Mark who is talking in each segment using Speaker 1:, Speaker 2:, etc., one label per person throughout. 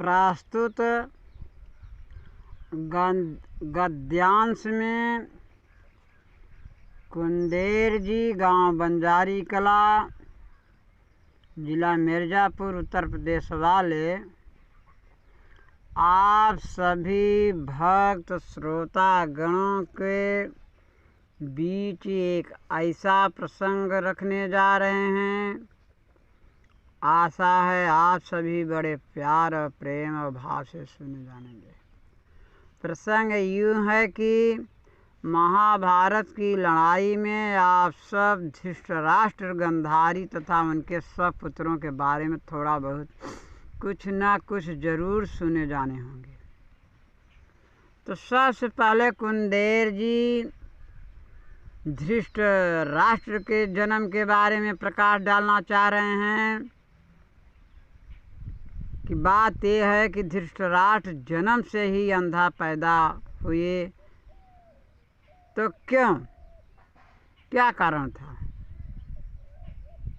Speaker 1: प्रस्तुत गद्यांश में कुंदेर जी, गांव बंजारी कला, जिला मिर्ज़ापुर, उत्तर प्रदेश वाले आप सभी भक्त श्रोतागणों के बीच एक ऐसा प्रसंग रखने जा रहे हैं। आशा है आप सभी बड़े प्यार और प्रेम और भाव से सुने जानेंगे। प्रसंग यूँ है कि महाभारत की लड़ाई में आप सब धृतराष्ट्र, गांधारी तथा उनके सब पुत्रों के बारे में थोड़ा बहुत कुछ न कुछ जरूर सुने जाने होंगे। तो सबसे पहले कुंदेर जी धृतराष्ट्र के जन्म के बारे में प्रकाश डालना चाह रहे हैं कि बात यह है कि धृतराष्ट्र जन्म से ही अंधा पैदा हुए, तो क्यों, क्या कारण था?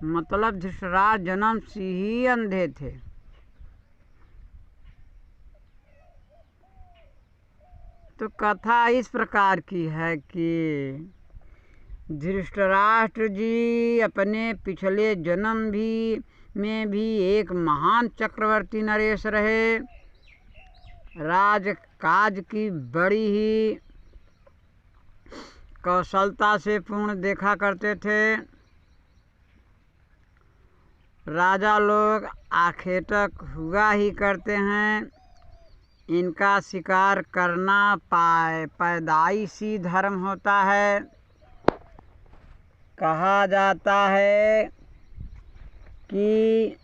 Speaker 1: मतलब धृतराष्ट्र जन्म से ही अंधे थे। तो कथा इस प्रकार की है कि धृतराष्ट्र जी अपने पिछले जन्म में भी एक महान चक्रवर्ती नरेश रहे। राजकाज की बड़ी ही कौशलता से पूर्ण देखा करते थे। राजा लोग आखेटक हुआ ही करते हैं। इनका शिकार करना पैदाइशी धर्म होता है। कहा जाता है कि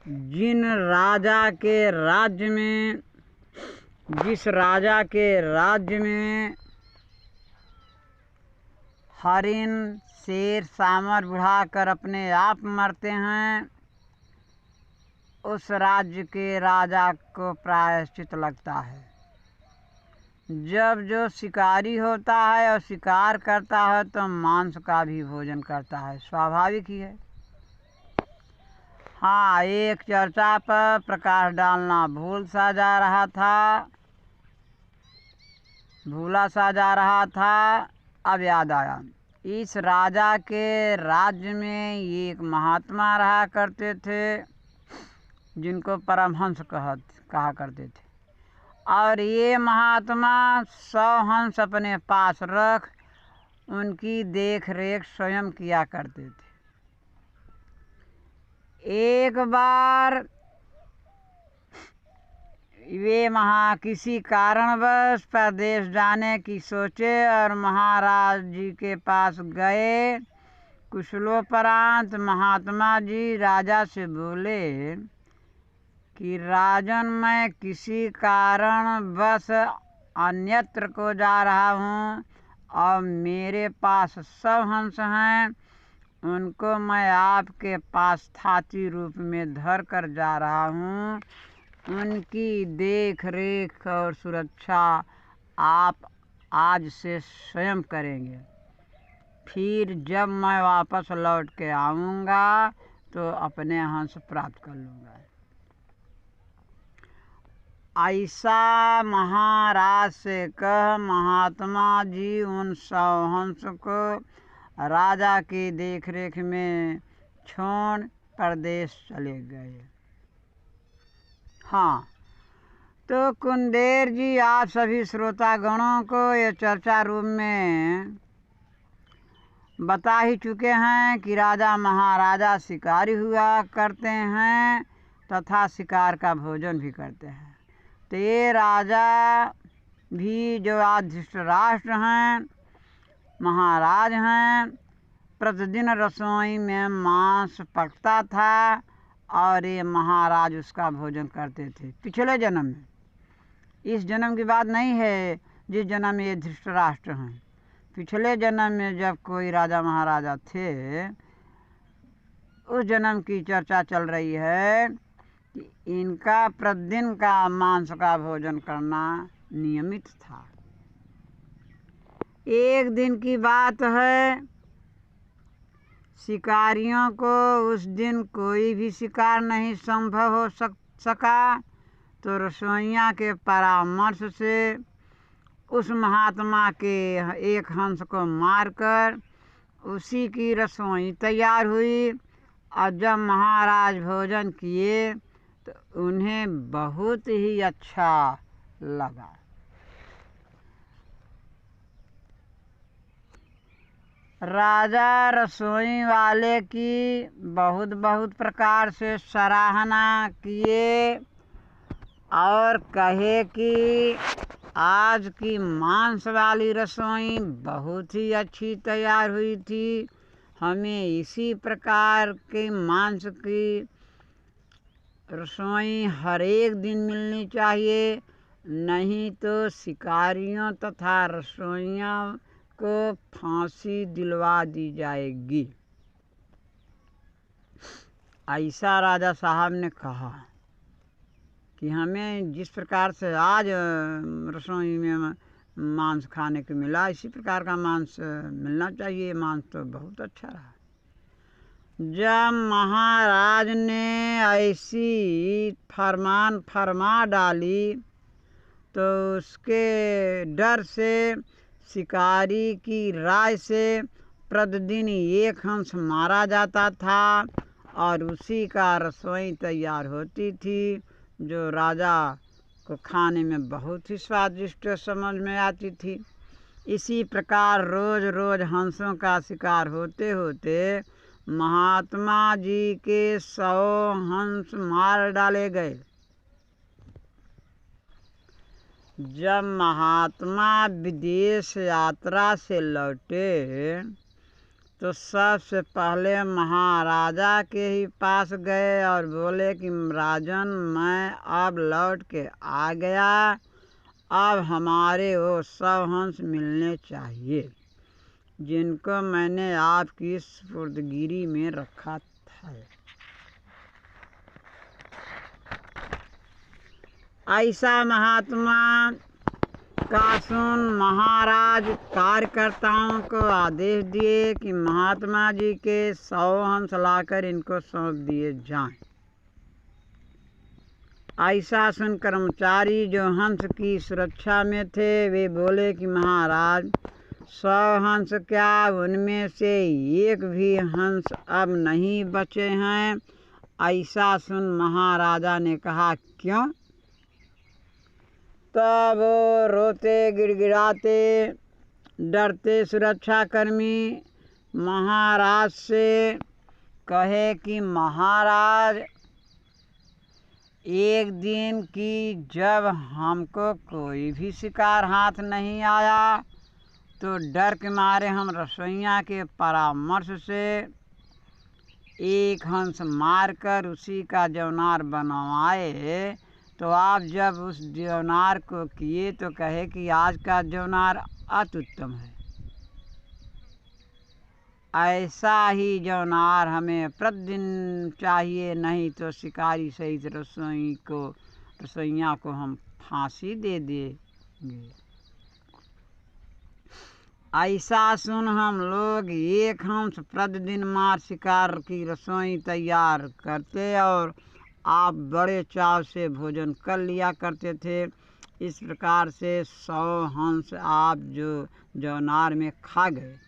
Speaker 1: जिस राजा के राज्य में हरिण, शेर, सांवर बुढ़ाकर अपने आप मरते हैं, उस राज्य के राजा को प्रायश्चित लगता है। जब जो शिकारी होता है और शिकार करता है तो मांस का भी भोजन करता है, स्वाभाविक ही है। हाँ, एक चर्चा पर प्रकाश डालना भूला सा जा रहा था, अब याद आया। इस राजा के राज्य में एक महात्मा रहा करते थे जिनको परमहंस कहा करते थे, और ये महात्मा 100 हंस अपने पास रख उनकी देख रेख स्वयं किया करते थे। एक बार वे किसी कारणवश प्रदेश जाने की सोचे और महाराज जी के पास गए। कुशलोपरांत महात्मा जी राजा से बोले कि राजन, मैं किसी कारणवश अन्यत्र को जा रहा हूँ और मेरे पास 100 हंस हैं। उनको मैं आपके पास थाती रूप में धर कर जा रहा हूँ। उनकी देख रेख और सुरक्षा आप आज से स्वयं करेंगे। फिर जब मैं वापस लौट के आऊँगा तो अपने हंस प्राप्त कर लूँगा। ऐसा महाराज से कह महात्मा जी उन 100 हंस को राजा की देखरेख में छोड़ प्रदेश चले गए। हाँ, तो कुंदेर जी आप सभी श्रोतागणों को ये चर्चा रूप में बता ही चुके हैं कि राजा महाराजा शिकारी हुआ करते हैं तथा शिकार का भोजन भी करते हैं। तो ये राजा भी जो आज धृतराष्ट्र हैं, महाराज हैं, प्रतिदिन रसोई में मांस पकता था और ये महाराज उसका भोजन करते थे पिछले जन्म में। इस जन्म की बात नहीं है जिस जन्म में ये धृतराष्ट्र हैं। पिछले जन्म में जब कोई राजा महाराजा थे, उस जन्म की चर्चा चल रही है कि इनका प्रतिदिन का मांस का भोजन करना नियमित था। एक दिन की बात है, शिकारियों को उस दिन कोई भी शिकार नहीं संभव हो सका तो रसोइया के परामर्श से उस महात्मा के एक हंस को मारकर उसी की रसोई तैयार हुई। और जब महाराज भोजन किए तो उन्हें बहुत ही अच्छा लगा। राजा रसोई वाले की बहुत बहुत प्रकार से सराहना किए और कहे कि आज की मांस वाली रसोई बहुत ही अच्छी तैयार हुई थी। हमें इसी प्रकार के मांस की रसोई हर एक दिन मिलनी चाहिए, नहीं तो शिकारियों तथा रसोइयों को फांसी दिलवा दी जाएगी। ऐसा राजा साहब ने कहा कि हमें जिस प्रकार से आज रसोई में मांस खाने को मिला, इसी प्रकार का मांस मिलना चाहिए। मांस तो बहुत अच्छा रहा। जब महाराज ने ऐसी फरमान फरमा डाली तो उसके डर से शिकारी की राय से प्रतिदिन एक हंस मारा जाता था और उसी का रसोई तैयार होती थी, जो राजा को खाने में बहुत ही स्वादिष्ट समझ में आती थी। इसी प्रकार रोज रोज हंसों का शिकार होते होते महात्मा जी के 100 हंस मार डाले गए। जब महात्मा विदेश यात्रा से लौटे तो सबसे पहले महाराजा के ही पास गए और बोले कि राजन, मैं अब लौट के आ गया, अब हमारे वो 100 हंस मिलने चाहिए जिनको मैंने आपकी सुपुर्दगिरी में रखा था। ऐसा महात्मा का सुन महाराज कार्यकर्ताओं को आदेश दिए कि महात्मा जी के 100 हंस लाकर इनको सौंप दिए जाएं। ऐसा सुन कर्मचारी जो हंस की सुरक्षा में थे वे बोले कि महाराज, 100 हंस क्या, उनमें से एक भी हंस अब नहीं बचे हैं। ऐसा सुन महाराजा ने कहा, क्यों? तब वो रोते गिड़गिड़ाते डरते सुरक्षाकर्मी महाराज से कहे कि महाराज, एक दिन की जब हमको कोई भी शिकार हाथ नहीं आया तो डर के मारे हम रसोइया के परामर्श से एक हंस मारकर उसी का जौनार बनवाए, तो आप जब उस जौनार को किए तो कहे कि आज का जौनार अति उत्तम है। ऐसा ही जौनार हमें प्रतिदिन चाहिए, नहीं तो शिकारी सहित रसोइया को हम फांसी दे देंगे। ऐसा सुन हम लोग एक हंस प्रतिदिन मार शिकार की रसोई तैयार करते और आप बड़े चाव से भोजन कर लिया करते थे। इस प्रकार से 100 हंस आप जो जौनार में खा गए।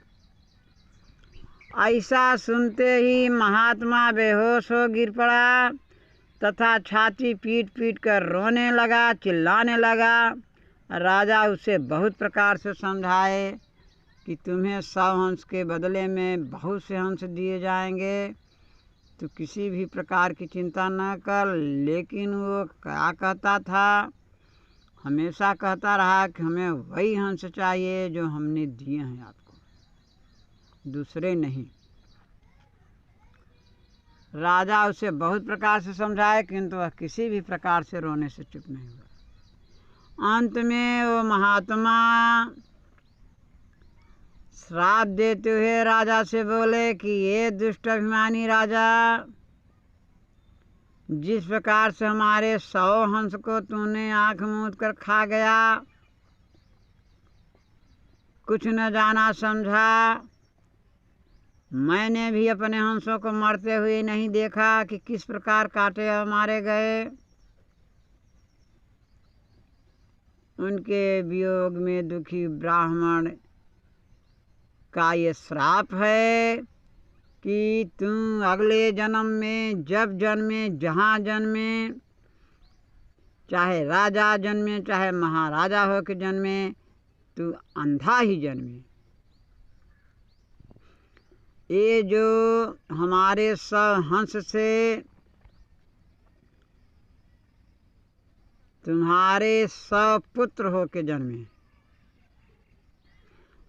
Speaker 1: ऐसा सुनते ही महात्मा बेहोश हो गिर पड़ा तथा छाती पीट पीट कर रोने लगा, चिल्लाने लगा। राजा उसे बहुत प्रकार से समझाए कि तुम्हें 100 हंस के बदले में बहुत से हंस दिए जाएंगे, तो किसी भी प्रकार की चिंता न कर। लेकिन वो क्या कहता था, हमेशा कहता रहा कि हमें वही हंस चाहिए जो हमने दिए हैं आपको, दूसरे नहीं। राजा उसे बहुत प्रकार से समझाए किंतु वह किसी भी प्रकार से रोने से चुप नहीं हुआ। अंत में वो महात्मा श्राप देते हुए राजा से बोले कि ये दुष्ट अभिमानी राजा, जिस प्रकार से हमारे 100 हंस को तूने आंख मूंद कर खा गया, कुछ न जाना समझा। मैंने भी अपने हंसों को मरते हुए नहीं देखा कि किस प्रकार काटे और मारे गए। उनके वियोग में दुखी ब्राह्मण का ये श्राप है कि तुम अगले जन्म में जब जन्मे, जहाँ जन्मे, चाहे राजा जन्मे चाहे महाराजा हो के जन्मे, तू अंधा ही जन्मे। ये जो हमारे सब हंस से तुम्हारे सब पुत्र हो के जन्मे,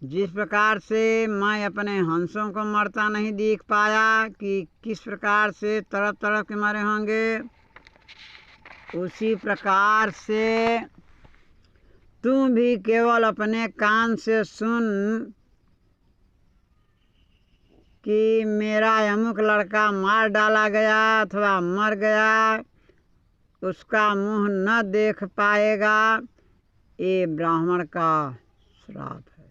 Speaker 1: जिस प्रकार से मैं अपने हंसों को मरता नहीं देख पाया कि किस प्रकार से तड़प तड़प के मरे होंगे, उसी प्रकार से तुम भी केवल अपने कान से सुन कि मेरा अमुक लड़का मार डाला गया अथवा मर गया, उसका मुंह न देख पाएगा, ये ब्राह्मण का श्राप है।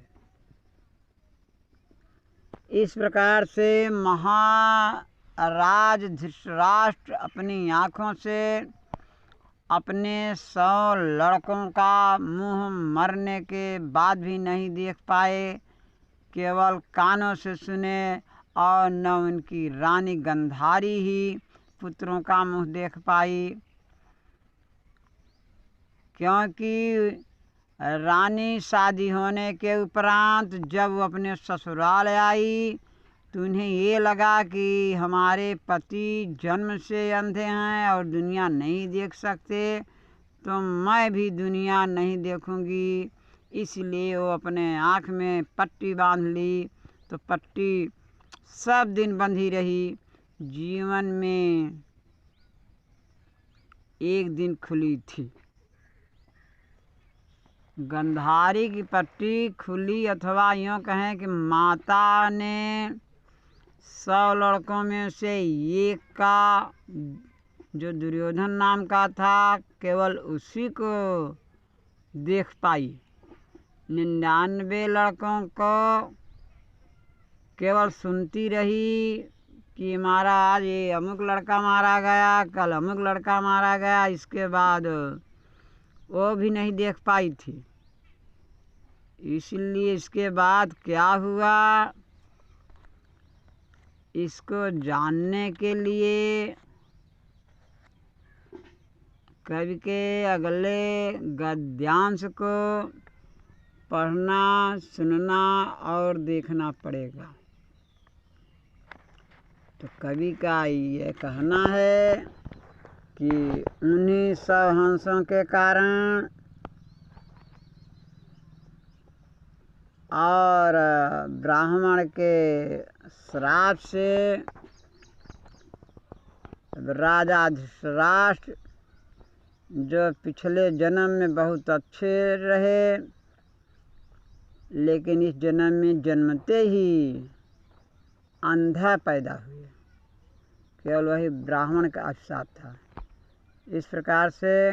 Speaker 1: इस प्रकार से महाराज धृतराष्ट्र अपनी आँखों से अपने 100 लड़कों का मुंह मरने के बाद भी नहीं देख पाए, केवल कानों से सुने, और न उनकी रानी गंधारी ही पुत्रों का मुंह देख पाई, क्योंकि रानी शादी होने के उपरांत जब वो अपने ससुराल आई तो उन्हें ये लगा कि हमारे पति जन्म से अंधे हैं और दुनिया नहीं देख सकते, तो मैं भी दुनिया नहीं देखूंगी। इसलिए वो अपने आँख में पट्टी बांध ली। तो पट्टी सब दिन बंधी रही। जीवन में एक दिन खुली थी। गंधारी की पट्टी खुली, अथवा यूँ कहें कि माता ने 100 लड़कों में से एक का, जो दुर्योधन नाम का था, केवल उसी को देख पाई। 99 लड़कों को केवल सुनती रही कि महाराज ये अमुक लड़का मारा गया, कल अमुक लड़का मारा गया, इसके बाद वो भी नहीं देख पाई थी। इसलिए इसके बाद क्या हुआ, इसको जानने के लिए कवि के अगले गद्यांश को पढ़ना, सुनना और देखना पड़ेगा। तो कवि का ये कहना है कि उन्हीं सब हंसों के कारण और ब्राह्मण के श्राप से राजा धृतराष्ट्र, जो पिछले जन्म में बहुत अच्छे रहे, लेकिन इस जन्म में जन्मते ही अंधा पैदा हुए, केवल वही ब्राह्मण का अभिशाप था। इस प्रकार से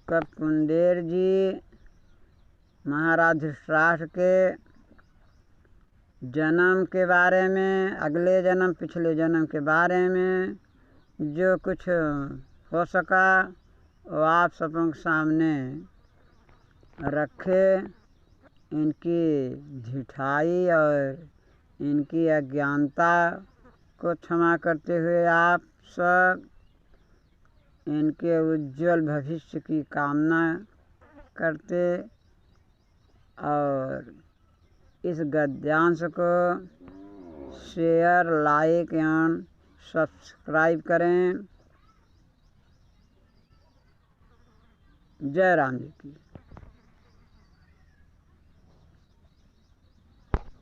Speaker 1: कुंदेर जी महाराज धृतराष्ट्र के जन्म के बारे में, अगले जन्म पिछले जन्म के बारे में जो कुछ हो सका वो आप सबों के सामने रखे। इनकी ढिठाई और इनकी अज्ञानता को क्षमा करते हुए आप सब इनके उज्जवल भविष्य की कामना करते और इस गद्यांश को शेयर, लाइक एवं सब्सक्राइब करें। जय राम जी की।